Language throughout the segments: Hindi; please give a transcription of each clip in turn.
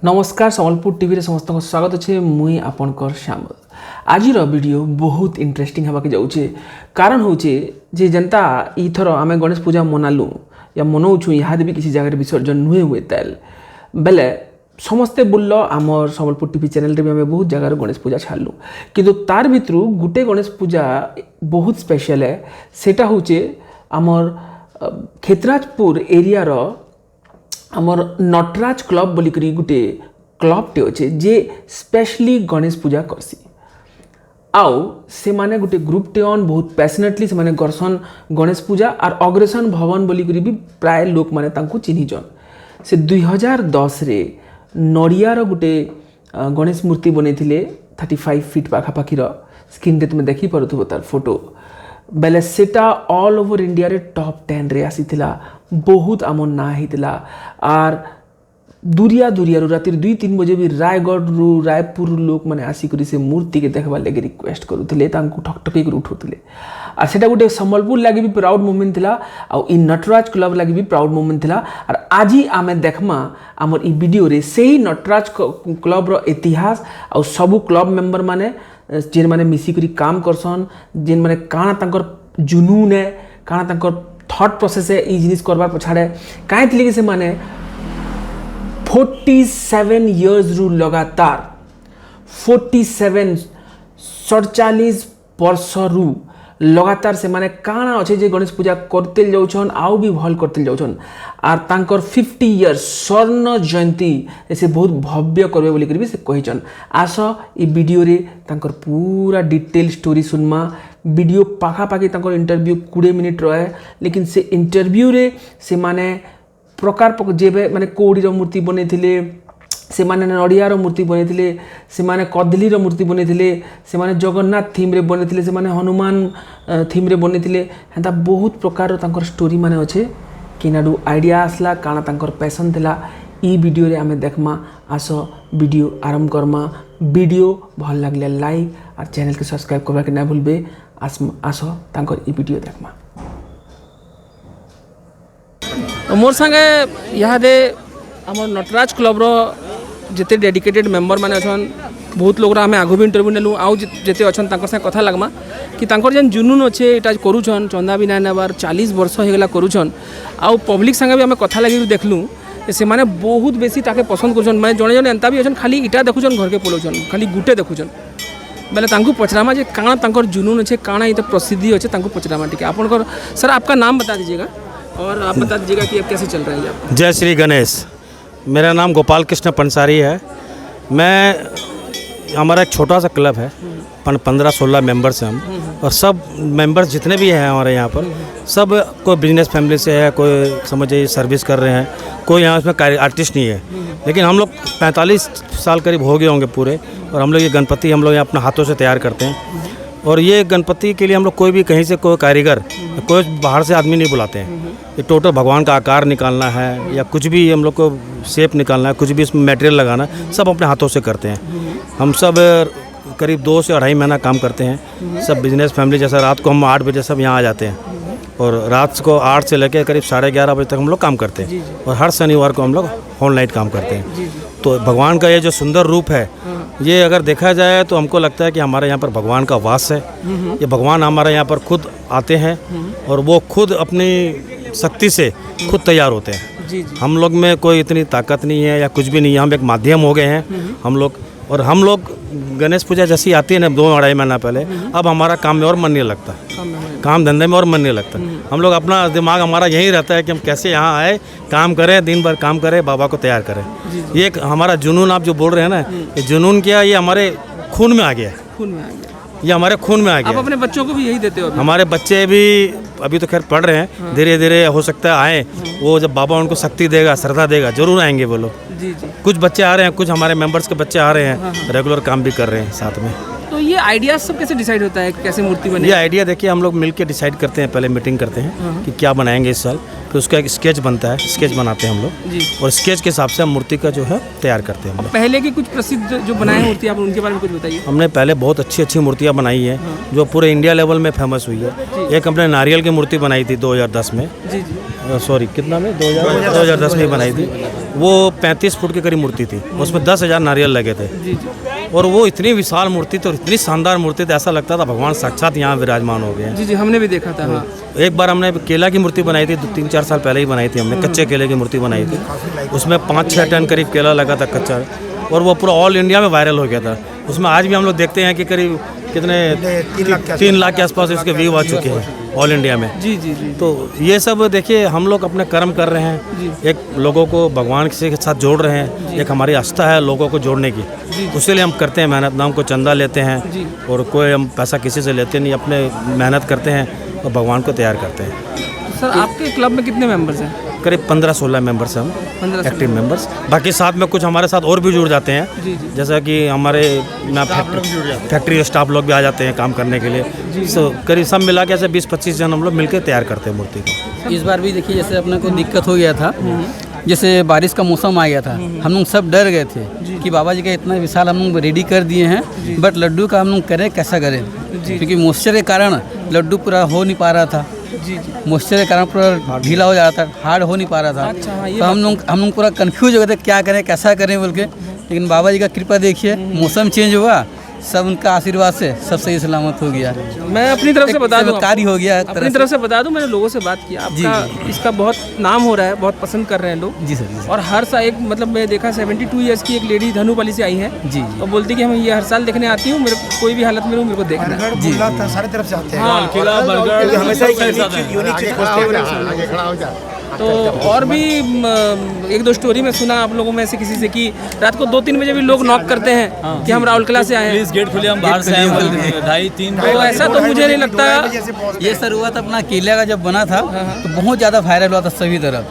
नमस्कार सम्बलपुर टीवी रे समस्त स्वागत अच्छे मुई आपनकर श्यामल। आज वीडियो बहुत इंटरेस्टिंग होगा जाऊे कारण हूँ जे जनता इथर आम गणेश पूजा मनालु या मनाऊँ यहाँ भी किसी जगह विसर्जन नुहे हुए तेल बेले समस्ते बोल आमर सम्बलपुर टीवी चैनल भी आम बहुत जगार गणेश पूजा छाड़लु किंतु तार भितर गोटे गणेश पूजा बहुत स्पेशल है सेटा हूँ आमर खेतराजपुर एरिया आमर नटराज क्लब बोलिकी गोटे क्लबटे अच्छे जे स्पेशली गणेश पूजा करसी आउ से माने गोटे ग्रुपटे ऑन बहुत पैशनेटली से माने करसन गणेश पूजा और अग्रसेन भवन बोलिकी भी प्राय लोक माने तांको चिन्हिजन। से 2010 रे नड़ियार गोटे गणेश मूर्ति बनैथिले 35 फीट पाखापाखिर स्क्रीन रे तुम देखि पारुथबो तार फोटो बेले सेटा ऑल ओवर इंडिया रे टॉप 10 रे आसीथिला बहुत आम ना होता आर दूरिया दूरिया राति 2-3 बजे भी रायगढ़ रु रायपुर लोक मैंने आसिक से मूर्ति के देखबार लगे रिक्वेस्ट करुले ठकठक उठौले और सेटा गोटे सम्बलपुर लगे भी प्राउड मोमेंट थिला आउ इ नटराज क्लब लगे भी प्राउड मोमेंट थिला और आज आम देखमा आमर इ वीडियो रे सही नटराज क्लब रो इतिहास आउ सबू क्लब मेंबर माने जेन माने मिसिकरी काम करसन जेन माने काना तांकर जुनून है काना तांकर थॉट प्रोसेस है ये जिनिस करबार पछाड़े कहीं थी से माने 47 इयर्स रु लगातार 47 वर्ष रु लगातार से माने काना अच्छे जे गणेश पूजा करते जाउछन आउ भी भल करते जाउछन आर तांकर 50 इयर्स स्वर्ण जयंती से बहुत भव्य करबे बोली भी से कहिछन। आस ई वीडियो रे तांकर पूरा डिटेल स्टोरी सुनमा वीडियो पाखापाखि तांकर इंटरव्यू 20 मिनिट रहे लेकिन से इंटरव्यू रे से माने प्रकार जेबे माने कोड़ी मूर्ति बनैथिले से माने नड़ियार मूर्ति बनैथिले से माने कदलीर मूर्ति बनैथिले से माने जगन्नाथ थीम रे बनैथिले से माने हनुमान थीम रे बनैथिले हेंता बहुत प्रकार तांकर स्टोरी माने अच्छे किनाडू आइडिया आसला काना तांकर पैशन थिला ई वीडियो रे आमे देखमा। आस वीडियो आरंभ करमा वीडियो भल लागले लाइक और चैनल के सब्सक्राइब करबा के ना भूलबे। आस तांकर ई वीडियो देखमा। मोर संगे यहाँ दे आमर नटराज क्लब रो जिते डेडिकेटेड मेंबर माने अछन बहुत लोग आम आगु भी इंटरव्यू नेलु आउ जिते अछन तांकर संगे कथा लगमा कि तांकर जेन जुनून अच्छे एटा करूछन चंदा भी ना नेबार 40 वर्ष होगला करूछन आउ पब्लिक संगे भी आम कथा लगी देखलु से माने बहुत बेसी ताके पसंद करूछन माने जने जने एंता भी अछन खाली इटा देखुछन घर के पलोछन खाली गुटे देखुछन बेले तांको पचरामा जे काना तांकर जुनून अच्छे काना इते प्रसिद्धि अच्छे तांको पचरामा ठीक है। आपनकर सर आपका नाम बता दीजिएगा और आप बता दीजिएगा कि अब कैसे चल रहा है आप। जय श्री गणेश। मेरा नाम गोपाल कृष्ण पंसारी है। मैं हमारा एक छोटा सा क्लब है 15-16 मेंबर्स हैं हम और सब मेंबर्स जितने भी हैं हमारे यहाँ पर सब कोई बिजनेस फैमिली से है कोई समझिए सर्विस कर रहे हैं कोई यहाँ उसमें आर्टिस्ट नहीं है लेकिन हम लोग 45 साल करीब हो गए होंगे पूरे और हम लोग ये गणपति हम लोग यहाँ अपने हाथों से तैयार करते हैं और ये गणपति के लिए हम लोग कोई भी कहीं से कोई कारीगर कोई बाहर से आदमी नहीं बुलाते हैं। ये टोटल भगवान का आकार निकालना है या कुछ भी हम लोग को शेप निकालना है कुछ भी इसमें मटेरियल लगाना सब अपने हाथों से करते हैं। हम सब करीब 2 से 2.5 महीना काम करते हैं। सब बिजनेस फैमिली जैसा रात को हम 8 बजे सब यहाँ आ जाते हैं और रात को 8 से लेकर करीब 11:30 बजे तक हम लोग काम करते हैं और हर शनिवार को हम लोग होल नाइट काम करते हैं। तो भगवान का ये जो सुंदर रूप है ये अगर देखा जाए तो हमको लगता है कि हमारे यहाँ पर भगवान का वास है। ये भगवान हमारे यहाँ पर खुद आते हैं और वो खुद अपनी शक्ति से खुद तैयार होते हैं। हम लोग में कोई इतनी ताकत नहीं है या कुछ भी नहीं है, हम एक माध्यम हो गए हैं हम लोग। और हम लोग गणेश पूजा जैसी आती है ना 2-2.5 महीना पहले अब हमारा काम में और मन नहीं लगता, काम धंधे में और मन नहीं लगता। हम लोग अपना दिमाग हमारा यही रहता है कि हम कैसे यहाँ आए काम करें दिन भर काम करें बाबा को तैयार करें। ये एक हमारा जुनून आप जो बोल रहे हैं ना ये जुनून क्या ये हमारे खून में आ गया है। ये हमारे खून में आ गया। आप अपने बच्चों को भी यही देते हो? हमारे बच्चे भी अभी तो खैर पढ़ रहे हैं धीरे धीरे हो सकता है आए वो जब बाबा उनको शक्ति देगा श्रद्धा देगा जरूर आएंगे वो लोग। कुछ बच्चे आ रहे हैं कुछ हमारे मेंबर्स के बच्चे आ रहे हैं रेगुलर काम भी कर रहे हैं साथ में। तो ये आइडिया सब कैसे डिसाइड होता है कैसे मूर्ति बने? ये आइडिया देखिए हम लोग मिलकर डिसाइड करते हैं पहले मीटिंग करते हैं कि क्या बनाएंगे इस साल फिर उसका एक स्केच बनता है स्केच बनाते हैं हम लोग और स्केच के हिसाब से हम मूर्ति का जो है तैयार करते हैं। पहले की कुछ प्रसिद्ध जो बनाए मूर्ति आप उनके बारे में कुछ बताइए। हमने पहले बहुत अच्छी मूर्तियाँ बनाई हैं जो पूरे इंडिया लेवल में फेमस हुई है। एक हमने नारियल की मूर्ति बनाई थी 2010 में सॉरी कितना में 2010 में बनाई थी। वो 35 फुट की करीब मूर्ति थी, उसमें 10,000 नारियल लगे थे। और वो इतनी विशाल मूर्ति थी और इतनी शानदार मूर्ति थी, ऐसा लगता था भगवान साक्षात यहाँ विराजमान हो गए हैं। जी जी, हमने भी देखा था। हाँ। एक बार हमने केला की मूर्ति बनाई थी, 3-4 साल पहले ही बनाई थी हमने, कच्चे केले की मूर्ति बनाई थी। उसमें 5-6 टन करीब केला लगा था कच्चा, और वो पूरा ऑल इंडिया में वायरल हो गया था। उसमें आज भी हम लोग देखते हैं कि करीब कितने 3 लाख के आसपास इसके व्यू आ चुके हैं ऑल इंडिया में। जी जी जी। तो ये सब देखिए, हम लोग अपने कर्म कर रहे हैं, एक लोगों को भगवान के साथ जोड़ रहे हैं, एक हमारी आस्था है लोगों को जोड़ने की, उसी लिए हम करते हैं मेहनत। ना हमको चंदा लेते हैं और कोई हम पैसा किसी से लेते नहीं, अपने मेहनत करते हैं और भगवान को तैयार करते हैं। सर आपके क्लब में कितने मेंबर्स हैं? करीब 15-16 मेंबर्स हैं हम, 15 एक्टिव मेंबर्स। बाकी साथ में कुछ हमारे साथ और भी जुड़ जाते हैं, जैसा कि हमारे फैक्ट्री स्टाफ लोग भी आ जाते हैं काम करने के लिए। सो करीब सब मिला के ऐसे 20-25 जन हम लोग मिलकर तैयार करते हैं मूर्ति को। इस बार भी देखिए, जैसे अपने को दिक्कत हो गया था, जैसे बारिश का मौसम आ गया था, हम लोग सब डर गए थे कि बाबा जी का इतना विशाल हम लोग रेडी कर दिए हैं, बट लड्डू का हम लोग करें कैसा करें, क्योंकि मॉइस्चर के कारण लड्डू पूरा हो नहीं पा रहा था। मॉइस्चर के कारण पूरा ढीला हो जा रहा था, हार्ड हो नहीं पा रहा था। तो हम लोग पूरा कंफ्यूज हो गए थे क्या करें कैसा करें बोल के। लेकिन बाबा जी का कृपा देखिए, मौसम चेंज हुआ, सब उनका आशीर्वाद से सब सही सलामत हो गया। मैं अपनी तरफ से बता दूं, कार्य हो गया। अपनी तरफ से बता दूं, मैंने लोगों से बात किया, आपका इसका बहुत नाम हो रहा है, बहुत पसंद कर रहे हैं लोग। जी सर। और हर साल एक मतलब मैं देखा 72 ईयर्स की एक लेडी धनुपाली से आई है जी, और बोलती कि हम ये हर साल देखने आती हूँ, मेरे कोई भी हालत में मेरे को देखना है। जी सारी तरफ से आते हैं। हाँ, हमेशा यूनिक चीज खोजते हैं। तो और भी 1-2 स्टोरी में सुना आप लोगों में से किसी से कि रात को 2-3 बजे भी लोग नॉक करते हैं कि हम राउरकेला से आए हैं, प्लीज गेट खोलिए, हम बाहर से आए हैं 2:30-3। तो ऐसा तो मुझे नहीं लगता। ये सर हुआ था अपना केला का जब बना था तो बहुत ज़्यादा वायरल हुआ था सभी तरफ।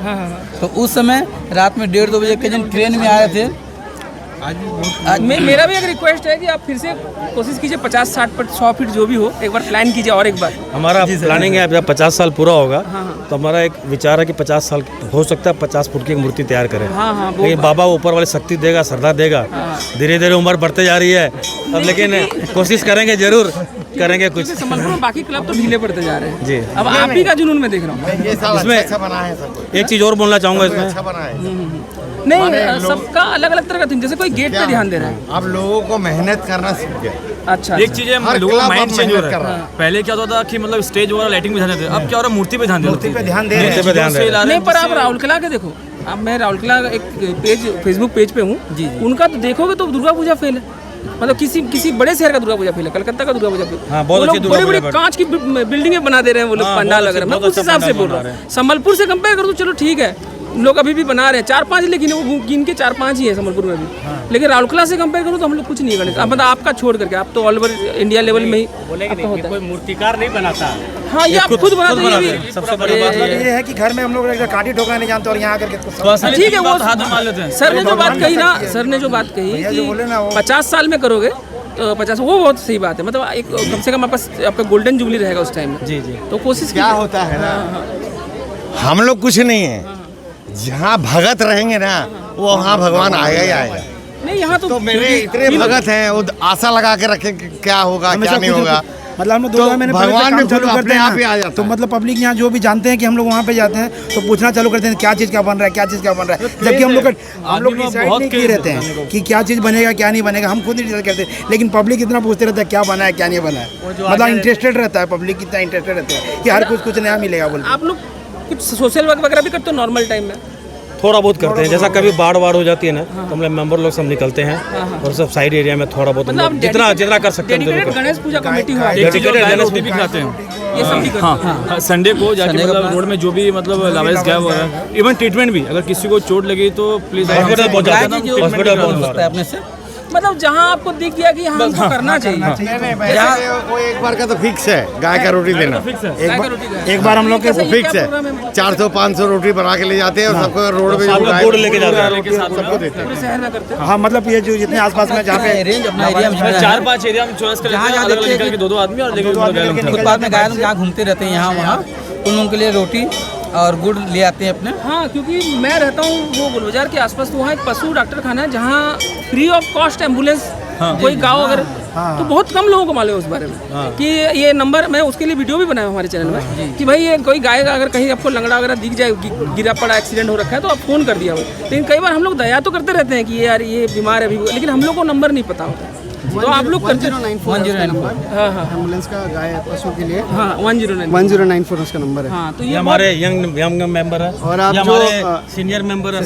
तो उस समय रात में 1:30-2 बजे के जन ट्रेन में आए थे। मेरा भी एक रिक्वेस्ट है कि आप फिर से कोशिश कीजिए 50-60 फीट 100 फीट जो भी हो, एक बार प्लान कीजिए और एक बार। हमारा प्लानिंग है जब 50 साल पूरा होगा तो हमारा एक विचार है कि 50 साल हो सकता है 50 फुट की एक मूर्ति तैयार करें। लेकिन बाबा ऊपर वाले शक्ति देगा, श्रद्धा देगा। धीरे धीरे उम्र बढ़ते जा रही है अब, लेकिन कोशिश करेंगे, जरूर करेंगे कुछ। संबलपुर बाकी क्लब तो ढीले पड़ते जा रहे हैं जी। अब आप ही का जुनून में देख रहा हूँ। इसमें एक चीज़ और बोलना चाहूँगा इसमें, नहीं सबका अलग अलग तरह का थीम, जैसे कोई गेट पे ध्यान दे रहा है। अब लोगों को मेहनत करना सीख गए। अच्छा, एक चीज है, हर लोगों का क्लब माइंड अब चेंज हो मेहनत रहा कर रहा है। पहले क्या होता था कि मतलब स्टेज वगैरह लाइटिंग पे ध्यान देते, अब क्या हो रहा है मूर्ति पे ध्यान दे मूर्ति पे ध्यान दे रहे हैं। मूर्ति पे ध्यान दे रहे हैं। नहीं पर आप राउरकेला के देखो, अब मैं राउरकेला एक पेज फेसबुक पेज पे हूँ, उनका तो देखोगे तो दुर्गा पूजा फेल है। मतलब किसी बड़े शहर का दुर्गा पूजा फेल है, कलकत्ता का दुर्गा पूजा फेल। हाँ, बहुत अच्छी दुर्गा बड़ी पूजा कांच की बिल्डिंगें बना दे रहे हैं वो लोग, पंडाल लग रहा है। मैं उस हिसाब से बोल रहा हूँ, संबलपुर से कंपेयर करूँ चलो ठीक है, लोग अभी भी बना रहे हैं 4-5, लेकिन वो गिन के 4-5 ही है संबलपुर में भी। लेकिन राउरकेला से कंपेयर करूँ तो हम लोग कुछ नहीं करते। मतलब आपका छोड़ करके, आप तो ऑल ओवर इंडिया लेवल में ही कोई मूर्तिकार नहीं बनाता। हाँ, ये आप खुद बनाते हैं। सबसे बड़ी बात ये है कि घर में हम लोग काटी ठोकना नहीं जानते और यहाँ आकर के ठीक है, वो हाथ मान लेते हैं। सर ने जो बात कही ना, सर ने जो बात कही कि 50 साल में करोगे तो 50, वो बहुत सही बात है। मतलब एक कम से कम आपका गोल्डन जुबली रहेगा उस टाइम में। जी जी। तो कोशिश क्या होता है ना, हम लोग कुछ नहीं है, जहाँ भगत रहेंगे ना वो वहाँ भगवान आएगा ही आएगा। नहीं यहाँ तो मेरे इतने भगत हैं, वो आशा लगा के रखे कि क्या होगा क्या नहीं होगा। मतलब हम लोग 2 महीने पहले भगवान काम भी चालू खुद करते अपने हैं आप ही आ ना, जाता तो है। मतलब पब्लिक यहाँ जो भी जानते हैं कि हम लोग वहाँ पे जाते हैं तो पूछना चालू करते हैं क्या चीज़ क्या बन रहा है, क्या चीज़ क्या बन रहा है। जबकि हम लोग डिसाइड नहीं किए रहते हैं कि क्या चीज़ बनेगा क्या नहीं बनेगा, हम खुद ही डिसाइड करते हैं। लेकिन पब्लिक इतना पूछते रहता है क्या बना है क्या नहीं बना है। मतलब इंटरेस्टेड रहता है पब्लिक, इतना इंटरेस्टेड रहता है कि हर कुछ नया मिलेगा बोल। आप लोग कुछ सोशल वर्क वगैरह भी करते हो नॉर्मल टाइम में? थोड़ा बहुत करते हैं, जैसा कभी बाढ़ हो जाती है ना तो हम लोग मेंबर लोग सब निकलते हैं और सब साइड एरिया में थोड़ा बहुत हम लोग जितना कर सकते हैं डेडिकेटेड गणेश पूजा कमेटी हुआ है, एक चीज और गाय रोटी भी खिलाते हैं। ये सब भी करते हैं। हाँ, संडे को जाके मतलब रोड में जो भी मतलब लावारिस गाय हो रहा है, इवन ट्रीटमेंट भी, अगर किसी को चोट लगी तो प्लीज हॉस्पिटल पहुंच जाते हैं, जो हॉस्पिटल पहुंच होता है अपने से। मतलब जहाँ आपको दिख गया कि हाँ हमको करना चाहिए। वो एक बार का तो फिक्स है, गाय का रोटी देना एक बार हम लोग के कैसे, ये फिक्स क्या है। प्रोग्राम है? 400-500 रोटी बना के ले जाते हैं और सबको रोड पे बोर्ड लेके जाते हैं। सबको देते हैं। पूरे शहर में करते हैं। हाँ, मतलब ये जो जितने आसपास में जहाँ पे रेंज अपना एरिया में 4-5 एरिया में चॉइस कर लेते हैं, अलग-अलग निकल के 2-2 आदमी और लेके फुटपाथ में गाय लोग जहाँ घूमते रहते हैं यहाँ वहाँ, उन लोगों के लिए रोटी और गुड़ ले आते हैं अपने। हाँ, क्योंकि मैं रहता हूँ वो गोल बाजार के आसपास, तो वहाँ एक पशु डॉक्टर खाना है जहाँ फ्री ऑफ कॉस्ट एम्बुलेंस कोई गाँव अगर तो बहुत कम लोगों को मालूम है उस बारे में कि ये नंबर, मैं उसके लिए वीडियो भी बनाया हमारे चैनल में कि भाई ये कोई गाय का अगर कहीं आपको लंगड़ा वगैरह दिख जाए, गिरा पड़ा एक्सीडेंट हो रखा है तो आप फ़ोन कर दिया हो। लेकिन कई बार हम लोग दया तो करते रहते हैं कि ये यार ये बीमार है अभी, लेकिन हम लोग को नंबर नहीं पता होता। तो आप लोग करते 1094 हाँ हाँ एम्बुलेंस का गाय पशु के लिए हाँ 1094 1094 उसका नंबर है। हाँ तो ये ये हमारे यंग मेंबर है और आप ये जो हमारे सीनियर मेंबर है,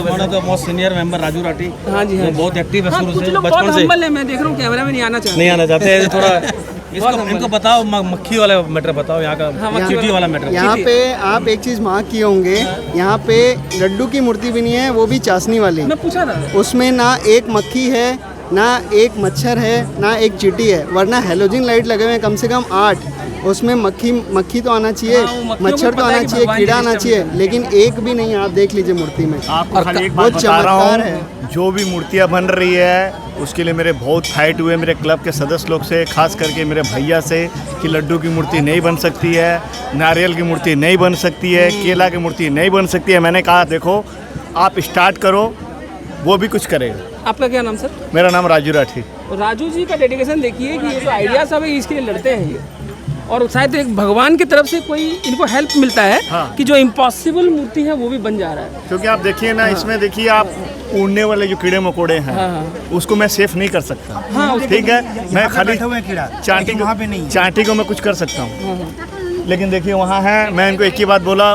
one of the most senior member Raju Rathi. हाँ जी हाँ वो बहुत एक्टिव है हाँ, शुरू कुछ से, लोग बहुत बचपन से हम्बल है, मैं देख रहा हूँ कैमरा में नहीं आना चाहते। नहीं आना चाहते हैं थोड़ा। इनको बताओ मक्खी वाला मैटर बताओ, यहाँ का चींटी वाला मैटर। यहाँ पे आप एक चीज़ मार्क किए होंगे, यहाँ पे लड्डू की मूर्ति भी नहीं है, वो भी चाशनी वाली। मैं पूछा था उसमें ना एक मक्खी है, ना एक मच्छर है, ना एक चींटी है, वरना हेलोजन लाइट लगे हुए हैं कम से कम 8। उसमें मक्खी तो आना चाहिए, हाँ, वो मक्खियों मच्छर को तो पता है आना कि चाहिए, भगवान कीड़ा जी आना डिस्टर्ब चाहिए, लेकिन एक भी नहीं। आप देख लीजिए मूर्ति में, आपको खाली एक बहुत बात बता रहा चमत्कार हूँ, जो भी मूर्तियाँ बन रही है उसके लिए मेरे बहुत फाइट हुए मेरे क्लब के सदस्य लोग से, खास करके मेरे भैया से, कि लड्डू की मूर्ति नहीं बन सकती है, नारियल की मूर्ति नहीं बन सकती है, केला की मूर्ति नहीं बन सकती है। मैंने कहा देखो आप स्टार्ट करो, वो भी कुछ करेगा। आपका क्या नाम सर? मेरा नाम राजू राठी। राजू जी का डेडिकेशन देखिए कि ये जो आइडिया सब है इसके लिए लड़ते हैं ये, और शायद एक भगवान की तरफ से कोई इनको हेल्प मिलता है कि जो इम्पॉसिबल मूर्ति है वो भी बन जा रहा है। क्योंकि आप देखिए ना, इसमें देखिए आप उड़ने वाले जो कीड़े मकोड़े हैं उसको मैं सेफ नहीं कर सकता। ठीक है, मैं खाली चांटी को मैं कुछ कर सकता हूँ, लेकिन देखिए वहाँ है, मैं इनको एक ही बात बोला,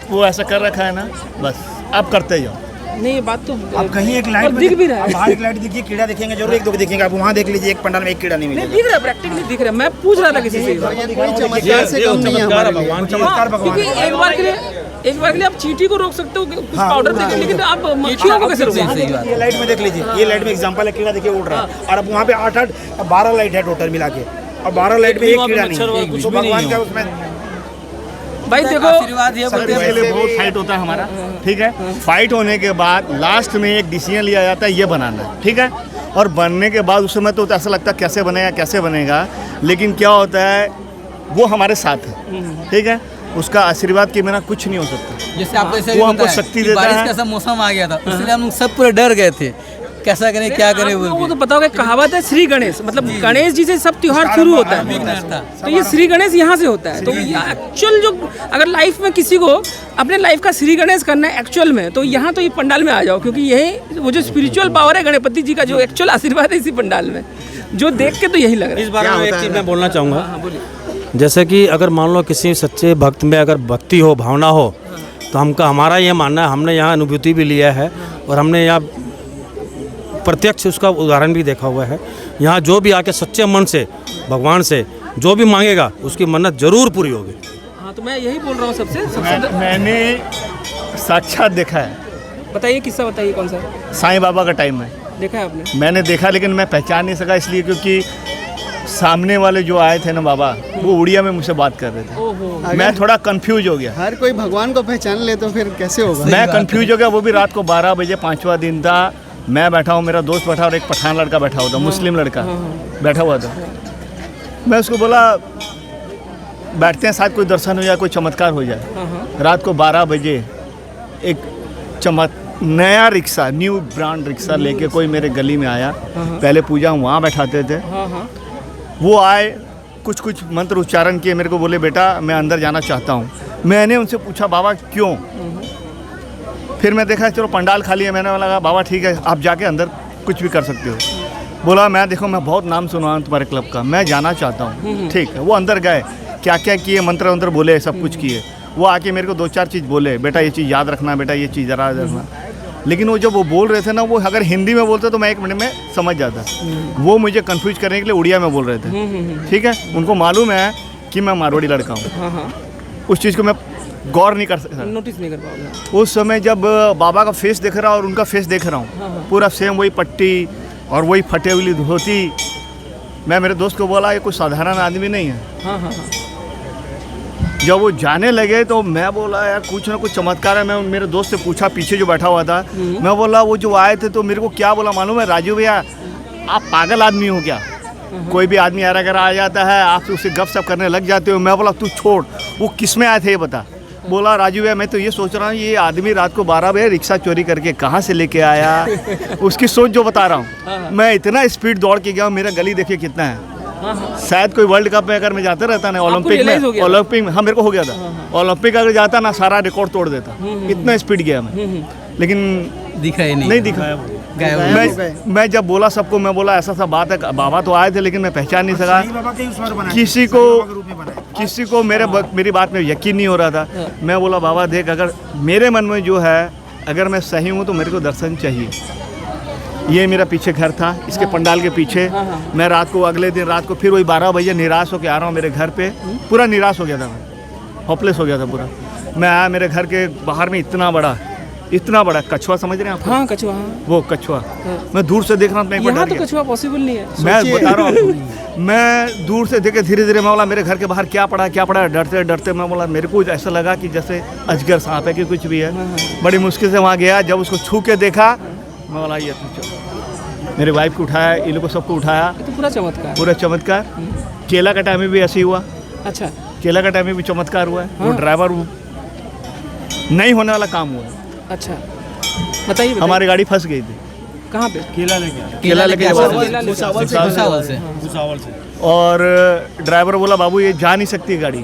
वो ऐसा कर रखा है ना, बस आप करते जाओ। नहीं ये बात तो आप कहीं एक और लाइट दिख भी रहा है। बाहर एक लाइट दिखिए, कीड़ा देखेंगे जरूर, एक दो देखेंगे। आप वहाँ देख लीजिए, एक पंडाल में एक कीड़ा नहीं नहीं मिलेगा। दिख रहा है, प्रैक्टिकली दिख रहा है। मैं पूछ रहा था किसी से कोई चमत्कार से कम नहीं है हमारे लिए। चमत्कार भगवान क्योंकि एक बार के लिए आप चींटी को रोक सकते हो कुछ पाउडर देकर, लेकिन आप मक्खियों को कैसे रोकोगे? ये लाइट में देख लीजिए, ये लाइट में एग्जांपल है, कीड़ा देखिए उड़ रहा है, और अब वहाँ पे 12 लाइट है टोटल मिला के, और 12 लाइट में एक कीड़ा नहीं है। तो भगवान का उसमें भाई देखो आशीर्वाद ये बोलते इसके लिए बहुत फाइट होता है हमारा। ठीक है, फाइट होने के बाद लास्ट में एक डिसीजन लिया जाता है ये बनाना है। ठीक है, और बनने के बाद उस समय तो ऐसा लगता है कैसे बनेगा, लेकिन क्या होता है वो हमारे साथ है। ठीक है, उसका आशीर्वाद के बिना कुछ नहीं हो सकता। जैसे आपको ऐसे वो हमको शक्ति देता बारिश है। का सब मौसम आ गया था, इसलिए हम लोग सब पूरे डर गए थे, कैसा करें क्या करें आप लोगों को बोल तो पता होगा, कहावत है श्री गणेश, मतलब गणेश जी से सब त्योहार शुरू होता है। तो ये श्री गणेश यहाँ से होता है। तो एक्चुअल जो अगर लाइफ में किसी को अपने लाइफ का श्री गणेश करना है एक्चुअल में, तो यहाँ तो ये पंडाल में आ जाओ, क्योंकि यही वो जो स्पिरिचुअल पावर है गणपति जी का, जो एक्चुअल आशीर्वाद है इसी पंडाल में, जो देख के तो यही लग रहा है। इस बारे में एक चीज़ मैं बोलना चाहूँगा, जैसे कि अगर मान लो किसी सच्चे भक्त में अगर भक्ति हो, भावना हो, तो हमारा ये मानना है, हमने यहाँ अनुभूति भी लिया है और हमने यहाँ प्रत्यक्ष उसका उदाहरण भी देखा हुआ है। यहाँ जो भी आके सच्चे मन से भगवान से जो भी मांगेगा उसकी मन्नत जरूर पूरी होगी। हाँ तो मैं यही बोल रहा हूँ सबसे मैंने साक्षात देखा है। बताइए किस्सा, बताइए कौन सा साईं बाबा का टाइम है, देखा है आपने? मैंने देखा, लेकिन मैं पहचान नहीं सका, इसलिए क्योंकि सामने वाले जो आए थे ना बाबा, वो उड़िया में मुझसे बात कर रहे थे। ओहो, मैं थोड़ा कंफ्यूज हो गया। हर कोई भगवान को पहचान ले तो फिर कैसे होगा? मैं कंफ्यूज हो गया, वो भी रात को 12 बजे, 5वां दिन था, मैं बैठा हूँ, मेरा दोस्त बैठा और एक पठान लड़का बैठा हुआ था, मुस्लिम लड़का बैठा हुआ था। मैं उसको बोला बैठते हैं, शायद कोई दर्शन हो जाए, कोई चमत्कार हो जाए। रात को 12 बजे एक नया रिक्शा, न्यू ब्रांड रिक्शा लेके कोई मेरे गली में आया। पहले पूजा हम वहाँ बैठाते थे, वो आए, कुछ मंत्र उच्चारण किए, मेरे को बोले बेटा मैं अंदर जाना चाहता हूँ। मैंने उनसे पूछा बाबा क्यों? फिर मैं देखा चलो पंडाल खाली है, मैंने लगा बाबा ठीक है आप जाके अंदर कुछ भी कर सकते हो। बोला मैं देखो मैं बहुत नाम सुना हूँ तुम्हारे क्लब का, मैं जाना चाहता हूँ। ठीक है, वो अंदर गए, क्या क्या किए, मंत्र बोले, सब कुछ किए। वो आके मेरे को 2-4 चीज़ बोले, बेटा ये चीज़ याद रखना, बेटा ये चीज़ याद रखना। लेकिन वो जब वो बोल रहे थे ना, वो अगर हिंदी में बोलते तो मैं 1 मिनट में समझ जाता। वो मुझे कंफ्यूज करने के लिए उड़िया में बोल रहे थे। ठीक है, उनको मालूम है कि मैं मारवाड़ी लड़का हूँ, उस चीज़ को मैं गौर नहीं कर सकता, नोटिस नहीं कर पाओगे। उस समय जब बाबा का फेस देख रहा और उनका फेस देख रहा हूँ, पूरा सेम वही पट्टी और वही फटे हुई धोती। मैं मेरे दोस्त को बोला ये कोई साधारण आदमी नहीं है। जब वो जाने लगे तो मैं बोला यार कुछ ना कुछ चमत्कार है। मैं मेरे दोस्त से पूछा, पीछे जो बैठा हुआ था, मैं बोला वो जो आए थे तो मेरे को क्या बोला मालूम है, राजू भैया आप पागल आदमी हो क्या? कोई भी आदमी आ जाता है, आप उससे गप सप करने लग जाते हो। मैं बोला तू छोड़, वो किस में आए थे ये बता। बोला राजू भैया मैं तो ये सोच रहा हूँ ये आदमी रात को 12 बजे रिक्शा चोरी करके कहाँ से लेके आया उसकी सोच जो बता रहा हूँ। मैं इतना स्पीड दौड़ के गया हूँ, मेरा गली देखिए कितना है। शायद कोई वर्ल्ड कप में अगर मैं जाता रहता ना ओलंपिक में हाँ मेरे को हो गया था। ओलंपिक अगर जाता ना सारा रिकॉर्ड तोड़ देता, इतना स्पीड गया मैं, लेकिन दिखा ही नहीं दिखा। मैं जब बोला सबको, मैं बोला ऐसा सा बात है, बाबा तो आए थे लेकिन मैं पहचान नहीं सका किसी को मेरी बात में यकीन नहीं हो रहा था। मैं बोला बाबा देख, अगर मेरे मन में जो है अगर मैं सही हूँ तो मेरे को दर्शन चाहिए। ये मेरा पीछे घर था, इसके पंडाल के पीछे। मैं रात को अगले दिन रात को फिर वही 12 बजे निराश होकर आ रहा हूँ मेरे घर पे, पूरा निराश हो गया था मैं, होपलेस हो गया था पूरा। मैं आया मेरे घर के बाहर में इतना बड़ा कछुआ, समझ रहे हैं आप? हाँ कछुआ, हाँ। वो कछुआ मैं दूर से देख रहा हूँ, यहाँ तो कछुआ पॉसिबल नहीं है। मैं बता रहा हूँ मैं दूर से देखे धीरे धीरे, मैं बोला मेरे घर के बाहर क्या पड़ा डरते डरते मैं बोला मेरे को ऐसा लगा कि जैसे अजगर सांप है कि कुछ भी है। बड़ी मुश्किल से वहाँ गया, जब उसको छू के देखा मैं बोला ये मेरे वाइफ को उठाया, इन लोगों को सबको उठाया। तो पूरा चमत्कार। केला का टाइम में भी ऐसे ही हुआ। अच्छा, केला का टाइम में भी चमत्कार हुआ है। वो ड्राइवर नहीं होने वाला काम हुआ। अच्छा बताइए। हमारी गाड़ी फंस गई थी। कहाँ पे? केला लेके भुसावल से। और ड्राइवर बोला बाबू ये जा नहीं सकती गाड़ी,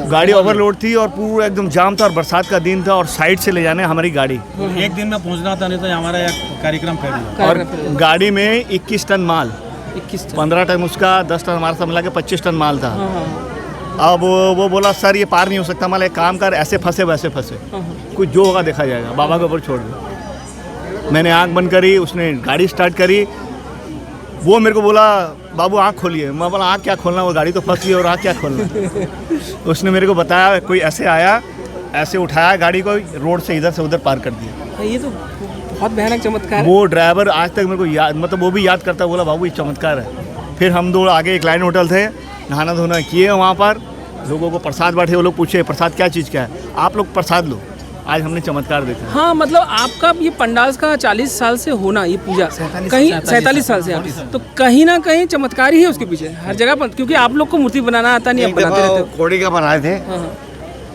गाड़ी ओवरलोड थी और पूरा एकदम जाम था और बरसात का दिन था और साइड से ले जाने हमारी गाड़ी। एक दिन में पहुंचना था, नहीं तो हमारा कार्यक्रम कर दिया। और गाड़ी में 21 टन माल, 15 टन उसका, 10 टन हमारा सब मिला के 25 टन माल था। अब वो बोला सर ये पार नहीं हो सकता। मतलब एक काम कर, ऐसे फंसे वैसे फंसे, कुछ जो होगा देखा जाएगा, बाबा के ऊपर छोड़ दो। मैंने आँख बंद करी, उसने गाड़ी स्टार्ट करी। वो मेरे को बोला बाबू आँख खोलिए। मैं बोला आँख क्या खोलना, वो गाड़ी तो फंस गई और आँख क्या खोलना। उसने मेरे को बताया कोई ऐसे आया, ऐसे उठाया गाड़ी को, रोड से इधर से उधर पार कर दिया। ये तो बहुत भयानक चमत्कार है। वो ड्राइवर आज तक मेरे को याद, मतलब वो भी याद करता, बोला बाबू ये चमत्कार है। फिर हम दो आगे एक लाइन होटल थे, नहाना धोना किए वहाँ पर, लोगों को प्रसाद बांटे। वो लोग पूछे प्रसाद क्या चीज़ का है, आप लोग प्रसाद लो। आज हमने चमत्कार देखा। हाँ मतलब आपका ये पंडाल का 40 साल से होना, ये पूजा कहीं 47 साल से, तो कहीं ना कहीं चमत्कार ही है उसके पीछे हर जगह पर, क्योंकि आप लोग को मूर्ति बनाना आता नहीं, आप बनाते रहते हो। कोड़ी का बनाए थे।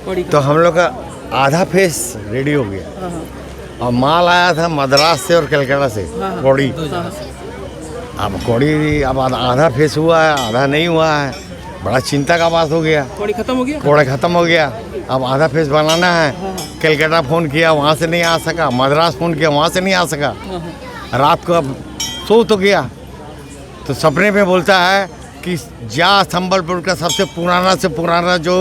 कोड़ी तो हम लोग का आधा फेस रेडी हो गया और माल आया था मद्रास से और कलकत्ता से कोड़ी। अब कोड़ी अब आधा फेस हुआ है, आधा नहीं हुआ है, बड़ा चिंता का बात हो गया। कोड़ी खत्म हो गया, कोड़ा खत्म हो गया, अब आधा फेस बनाना है। कलकत्ता फ़ोन किया, वहाँ से नहीं आ सका। मद्रास फ़ोन किया, वहाँ से नहीं आ सका। रात को अब सो तो गया, तो सपने में बोलता है कि जा संबलपुर का सबसे पुराना से पुराना जो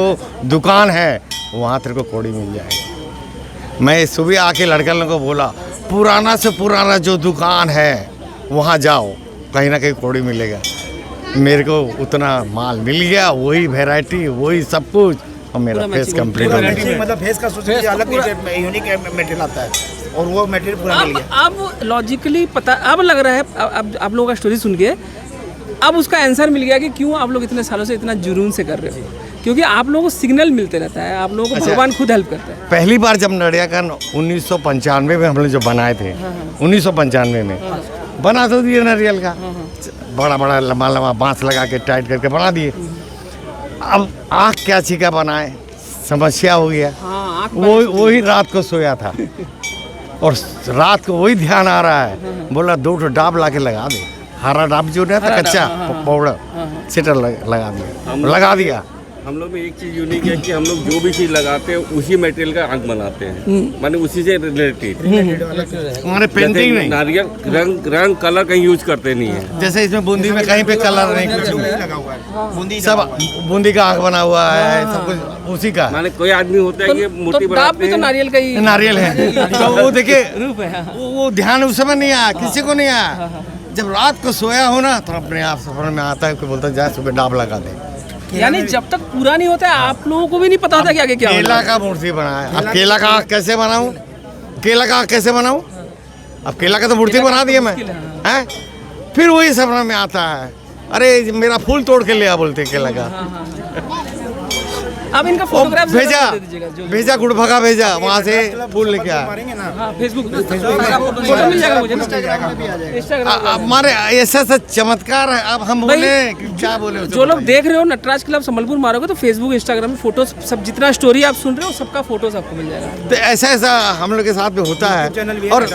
दुकान है वहाँ तेरे को कोड़ी मिल जाएगी। मैं सुबह आके लड़का लोगों को बोला पुराना से पुराना जो दुकान है वहाँ जाओ, कहीं ना कहीं कोड़ी मिलेगा। मेरे को उतना माल मिल गया, वही वैरायटी, वही सब कुछ, और मेरा फेस कंप्लीट हो गया। मतलब फेस का सोचने अलग यूनिक मटेरियल आता है और वो मटेरियल पूरा मिल गया। अब लॉजिकली पता अब लग रहा है, अब आप लोगों का स्टोरी सुन के अब उसका आंसर मिल गया कि क्यों आप लोग इतने सालों से इतना जुनून से कर रहे हो, क्योंकि आप लोगों को सिग्नल मिलते रहता है, आप लोगों को भगवान खुद हेल्प करता है। पहली बार जब नडियागंज 1995 में हम लोग जो बनाए थे, 1995 में बना तो दिए नारियल का, बड़ा बड़ा लंबा लंबा बांस लगा के टाइट करके बना दिए। अब आँख क्या चीज़ का बनाए, समस्या हो गया। वही रात को सोया था और रात को वही ध्यान आ रहा है, बोला 2 डाब ला के लगा दे, हरा डाब जो रहता कच्चा पाउडर सेटर लगा दिया। हम लोग में एक चीज़ यूनिक है कि हम लोग जो भी चीज़ लगाते हैं उसी मटेरियल का आँख बनाते हैं, माने उसी से रिलेटेड। हमारे पेंटिंग नहीं, नारियल रंग कलर कहीं यूज करते नहीं है। जैसे इसमें बूंदी में कहीं पे कलर नहीं, कुछ सब बूंदी का आँख बना हुआ है, सब कुछ उसी का। माने कोई आदमी होता है कि मूर्ति बनाते हैं, नारियल का ही नारियल है। तो वो देखिए रूप है, वो ध्यान उस समय नहीं आया, किसी को नहीं आया। जब रात को सोया हो ना तो अपने आप सफर में आता है, कोई बोलता है जाए सुबह डाब लगा दे। यानी जब तक पूरा नहीं होता है आप लोगों को भी नहीं पता होता कि आगे क्या होना है। केला का मूर्ति बनाया, अब केला का आँख कैसे बनाऊं, केला का आँख कैसे बनाऊं? अब केला का तो मूर्ति बना दिया मैं, हैं? फिर वही सपना में आता है, अरे मेरा फूल तोड़ के ले आ, बोलते केला का। आप इनका फोटोग्राफ भेजा गुड़भगा भेजा वहाँ से फूल लेके आया। हाँ फेसबुक फोटो मिल जाएगा मुझे इंस्टाग्राम। हमारे ऐसा चमत्कार है। अब हम बोले क्या बोले, जो लोग देख रहे हो नटराज क्लब संबलपुर मारोगे तो फेसबुक इंस्टाग्राम में फोटो सब, जितना स्टोरी आप सुन रहे हो सबका फोटोज आपको मिल जाएगा। तो ऐसा हम लोग के साथ में होता है। और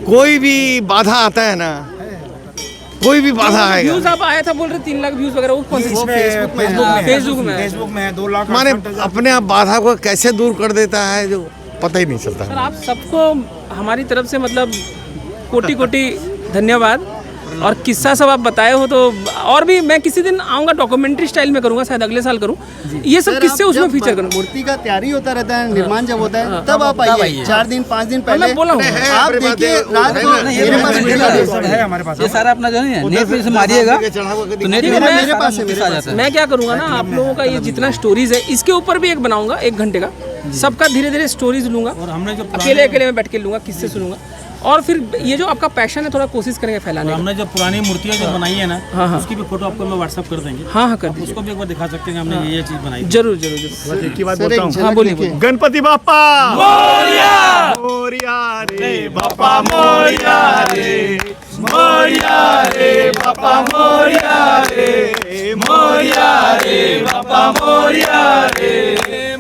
कोई भी बाधा आता है ना, कोई भी बाधा आएगा। व्यूज आप आया था बोल रहे 3 लाख व्यूज वगैरह, वो कौन सी फेसबुक में माने अपने आप बाधा को कैसे दूर कर देता है जो पता ही नहीं चलता। सर आप सबको हमारी तरफ से मतलब कोटि कोटि धन्यवाद। और किस्सा सब आप बताए हो तो और भी मैं किसी दिन आऊँगा, डॉक्यूमेंट्री स्टाइल में करूँगा, शायद अगले साल करूँ ये सब किस्से उसमें फीचर करूँ। मूर्ति का तैयारी होता रहता है, निर्माण जब होता है तब आप आइए। 4 दिन 5 दिन पहले बोला हूँ आप देखिए रात को मेरे पास है हमारे पास। ये सारा अपना जो है नेट पे से मारिएगा तो नेट पे मेरे पास है। आ जाता है। मैं क्या करूँगा ना, आप लोगों का ये जितना स्टोरीज है इसके ऊपर भी एक बनाऊंगा 1 घंटे का, सबका धीरे धीरे स्टोरीज लूंगा, अकेले में बैठ के लूंगा, किससे सुनूंगा। और फिर ये जो आपका पैशन है थोड़ा कोशिश करेंगे फैलाने का। हमने जो पुरानी मूर्तियाँ जो बनाई है ना, हाँ। उसकी भी फोटो आपको मैं व्हाट्सएप कर देंगे। हाँ कर दीजिए, उसको भी एक बार दिखा सकते हैं हमने ये चीज़ बनाई। जरूर जरूर जरूर। एक ही बात बोलता हूँ। हाँ बोलिए। गणपति बापा मोरिया, मोरिया रे बापा मोरिया रे, मोरिया रे बापा मोरिया रे, मोरिया रे बापा मोरिया रे,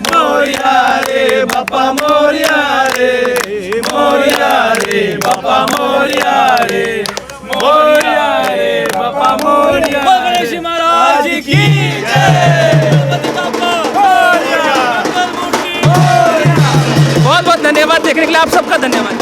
मोरिया रे बापा मोरिया रे, मोरिया रे बापा मोरिया रे, मोरिया रे बापा मोरिया। गणेश महाराज की जय। बहुत बहुत धन्यवाद देखने के लिए, आप सबका धन्यवाद।